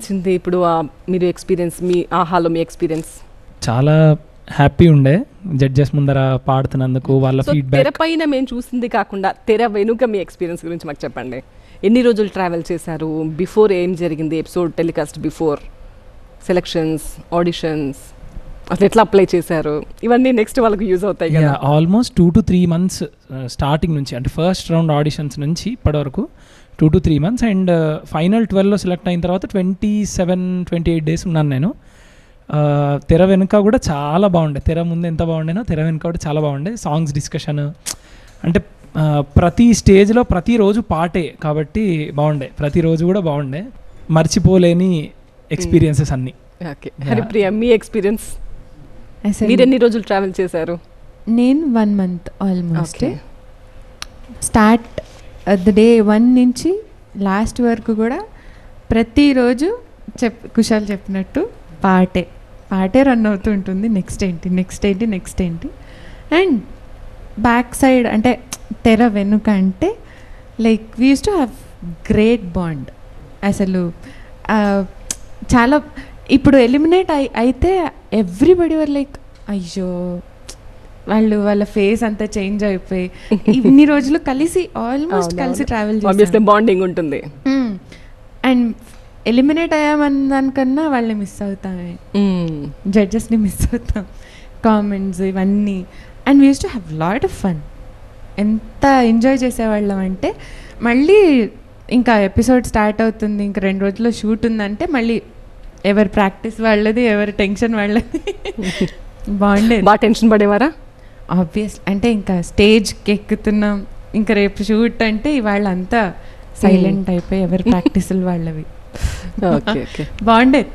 అనిపించింది ఇప్పుడు మీరు ఎక్స్పీరియన్స్, మీ ఆహాలో మీ ఎక్స్పీరియన్స్? చాలా హ్యాపీ ఉండే జడ్జెస్ ముందర పాడుతున్నందుకు, వాళ్ళ ఫీడ్బ్యాక్. తెర పైన మేము చూసింది కాకుండా తెర వెనుక మీ ఎక్స్పీరియన్స్ గురించి మాకు చెప్పండి. ఎన్ని రోజులు ట్రావెల్ చేశారు? బిఫోర్ ఏం జరిగింది? Episode telecast before, selections, auditions, అసలు ఎట్లా అప్లై చేశారు? ఇవన్నీ నెక్స్ట్ వాళ్ళకి యూజ్ అవుతాయి కదా. ఆల్మోస్ట్ 2 to 3 months స్టార్టింగ్ నుంచి, అంటే ఫస్ట్ రౌండ్ ఆడిషన్స్ నుంచి ఇప్పటి వరకు 2 to 3 months. అండ్ ఫైనల్ 12లో సెలెక్ట్ అయిన తర్వాత 27-28 days ఉన్నాను నేను. తెర వెనుక కూడా చాలా బాగుండే. తెర ముందు ఎంత బాగుండేనో తెర వెనుక కూడా చాలా బాగుండే. సాంగ్స్ డిస్కషన్, అంటే ప్రతి స్టేజ్లో ప్రతిరోజు పాటే కాబట్టి బాగుండే. ప్రతిరోజు కూడా బాగుండే. మర్చిపోలేని ఎక్స్పీరియన్సెస్ అన్నీ. ఓకే, హరిప్రియ మీ ఎక్స్పీరియన్స్? మీరు ఎన్ని రోజులు ట్రావెల్ చేశారు? నేను 1 month almost. Start the day 1 నుంచి లాస్ట్ వరకు కూడా ప్రతిరోజు కుషాల్ చెప్పినట్టు పాటే రన్ అవుతూ ఉంటుంది. నెక్స్ట్ ఏంటి. అండ్ బ్యాక్ సైడ్ అంటే తెర వెనుక అంటే like we use to have great bond. అసలు చాలా ఇప్పుడు ఎలిమినేట్ అయితే ఎవ్రీబడి వర్ లైక్ అయ్యో వాళ్ళ ఫేస్ అంతా చేంజ్ అయిపోయి ఇన్ని రోజులు కలిసి ఆల్మోస్ట్ కలిసి ట్రావెల్ చేసి బాండింగ్ ఉంటుంది. అండ్ ఎలిమినేట్ అయ్యామన్న దానికన్నా వాళ్ళని మిస్ అవుతామే, జడ్జెస్ని మిస్ అవుతాం, కామెంట్స్ ఇవన్నీ. And we use to have lot of fun. ఎంత ఎంజాయ్ చేసేవాళ్ళం అంటే మళ్ళీ ఇంకా ఎపిసోడ్ స్టార్ట్ అవుతుంది, ఇంకా 2 రోజుల్లో షూట్ ఉందంటే మళ్ళీ ఎవరి ప్రాక్టీస్ వాళ్ళది, ఎవరి టెన్షన్ వాళ్ళది. బాగుండేది. బాగా టెన్షన్ పడేవారా? ఆబ్వియస్, అంటే ఇంకా స్టేజ్కి ఎక్కుతున్నాం, ఇంకా రేపు షూట్ అంటే వాళ్ళంతా సైలెంట్ అయిపోయి ఎవరి ప్రాక్టీసులు వాళ్ళవి. బాగుండేది.